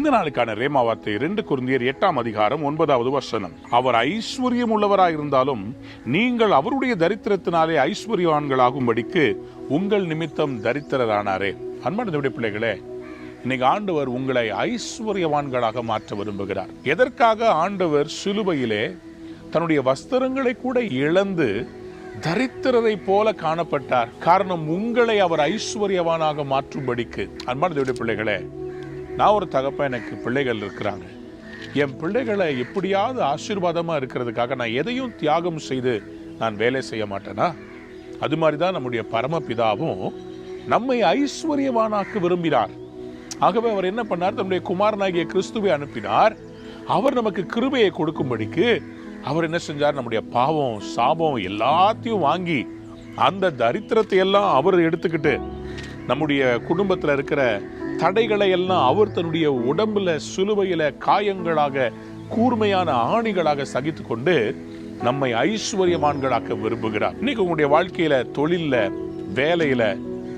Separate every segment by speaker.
Speaker 1: இந்த நாளுக்கான ரேமா வார்த்தை 2 கொரிந்தியர் 8ஆம் அதிகாரம் 9வது வசனம். அவர் ஐஸ்வர்யம் உள்ளவராயிருந்தாலும் நீங்கள் அவருடைய தரித்திரத்தினாலே ஐஸ்வர்யவான்களாகும்படிக்கு உங்கள் நிமித்தம் தரித்திரரானாரே. அன்பான தேவனுடைய பிள்ளைகளே, இன்னைக்கு ஆண்டவர் உங்களை ஐஸ்வர்யவான்களாக மாற்ற விரும்புகிறார். எதற்காக ஆண்டவர் சிலுவையிலே தன்னுடைய வஸ்திரங்களை கூட இழந்து தரித்திரரை போல காணப்பட்டார்? காரணம், உங்களை அவர் ஐஸ்வர்யவானாக மாற்றும்படிக்கு. அன்பான தேவனுடைய பிள்ளைகளே, நான் ஒரு தகப்பன், எனக்கு பிள்ளைகள் இருக்கிறாங்க. என் பிள்ளைகளை எப்படியாவது ஆசீர்வாதமா இருக்கிறதுக்காக நான் எதையும் தியாகம் செய்து நான் வேலை செய்ய மாட்டேனா? அது மாதிரிதான் நம்முடைய பரமபிதாவும் நம்மை ஐஸ்வர்யவானாக்க விரும்பினார். ஆகவே அவர் என்ன பண்ணார்? தன்னுடைய குமாரனாகிய கிறிஸ்துவை அனுப்பினார். அவர் நமக்கு கிருபையை கொடுக்கும்படிக்கு அவர் என்ன செஞ்சார்? நம்முடைய பாவம், சாபம் எல்லாத்தையும் வாங்கி அந்த தரித்திரத்தை எல்லாம் அவர் எடுத்துக்கிட்டு நம்முடைய குடும்பத்தில் இருக்கிற தடைகளை எல்லாம் அவர் தன்னுடைய உடம்புல சிலுவையில காயங்களாக, கூர்மையான ஆணிகளாக சகித்து கொண்டு நம்மை ஐஸ்வர்யவான்களாக்க விரும்புகிறார். இன்னைக்கு உங்களுடைய வாழ்க்கையில, தொழில்ல, வேலையில,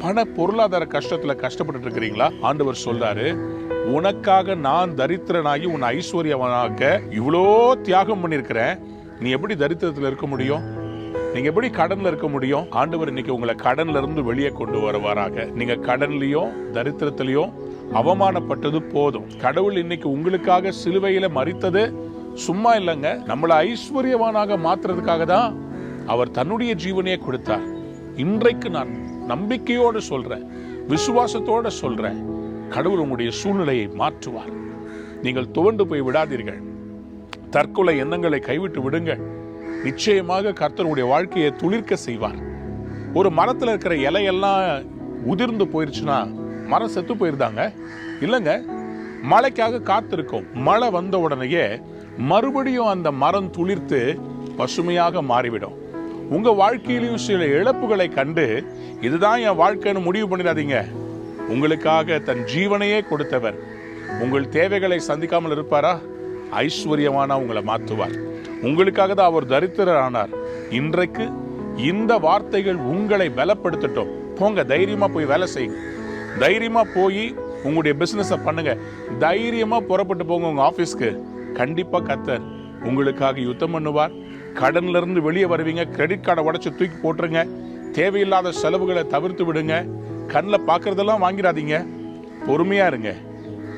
Speaker 1: பண பொருளாதார கஷ்டத்துல கஷ்டப்பட்டு இருக்கிறீங்களா? ஆண்டவர் சொல்றாரு, உனக்காக நான் தரித்திரனாகி உன் ஐஸ்வர்யவானாக இவ்வளோ தியாகம் பண்ணிருக்கிறேன். நீ எப்படி தரித்திரத்துல இருக்க முடியும்? நீங்க எப்படி கடன்ல இருக்க முடியும்? ஆண்டவர் இன்னைக்கு உங்களை கடன்ல இருந்து வெளியே கொண்டு வருவாராக. நீங்க கடன்லயோ தரித்திரத்திலயோ அவமானப்பட்டது போதும். கடவுள் இன்னைக்கு உங்களுக்காக சிலுவையில மரித்தது சும்மா இல்லைங்க, நம்மளை ஐஸ்வர்யவானாக மாத்துறதுக்காக தான் அவர் தன்னுடைய ஜீவனையே கொடுத்தார். இன்றைக்கு நான் நம்பிக்கையோடு சொல்றேன், விசுவாசத்தோட சொல்றேன், கடவுள் உங்களுடைய சூழ்நிலையை மாற்றுவார். நீங்கள் துவண்டு போய் விடாதீர்கள். தற்கொலை எண்ணங்களை கைவிட்டு விடுங்கள். நிச்சயமாக கர்த்தருடைய வாழ்க்கையை துளிர்க்க செய்வார். ஒரு மரத்துல இருக்கிற இலையெல்லாம் உதிர்ந்து போயிருச்சுன்னா மரம் செத்து போயிருந்தாங்க இல்லைங்க. மழைக்காக காத்திருக்கும். மழை வந்த உடனேயே மறுபடியும் அந்த மரம் துளிர்த்து பசுமையாக மாறிவிடும். உங்க வாழ்க்கையிலும் சில இழப்புகளை கண்டு இதுதான் என் வாழ்க்கைன்னு முடிவு பண்ணிடாதீங்க. உங்களுக்காக தன் ஜீவனையே கொடுத்தவர் உங்கள் தேவைகளை சந்திக்காமல் இருப்பாரா? ஐஸ்வர்யவானா உங்களை மாற்றுவார். உங்களுக்காக தான் அவர் தரித்திரர் ஆனார். இன்றைக்கு இந்த வார்த்தைகள் உங்களை பலப்படுத்தட்டும். போங்க, தைரியமா போய் வேலை செய்யுங்க. தைரியமா போய் உங்களுடைய பிசினஸை பண்ணுங்க. தைரியமா புறப்பட்டு போங்க உங்க ஆபீஸ்க்கு. கண்டிப்பா கர்த்தர் உங்களுக்காக யுத்தம் பண்ணுவார். கடன்ல இருந்து வெளியே வருவீங்க. கிரெடிட் கார்டை உடைச்சு தூக்கி போட்டுருங்க. தேவையில்லாத செலவுகளை தவிர்த்து விடுங்க. கண்ணில் பார்க்கறதெல்லாம் வாங்கிடாதீங்க. பொறுமையா இருங்க.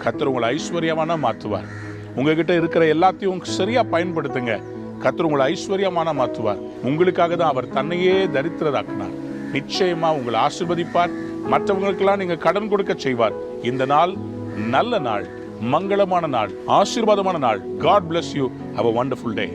Speaker 1: கர்த்தர் உங்களை ஐஸ்வர்யமான மாற்றுவார். உங்ககிட்ட இருக்கிற எல்லாத்தையும் சரியா பயன்படுத்துங்க. கர்த்தர் உங்களை ஐஸ்வர்யமான மாற்றுவார். உங்களுக்காக தான் அவர் தன்னையே தரித்திரராக்கினார். நிச்சயமா உங்களை ஆசீர்வதிப்பார். மற்றவங்களுக்கெல்லாம் நீங்க கடன் கொடுக்க செய்வார். இந்த நாள் நல்ல நாள், மங்களமான நாள், ஆசீர்வாதமான நாள். God bless you. Have a wonderful day.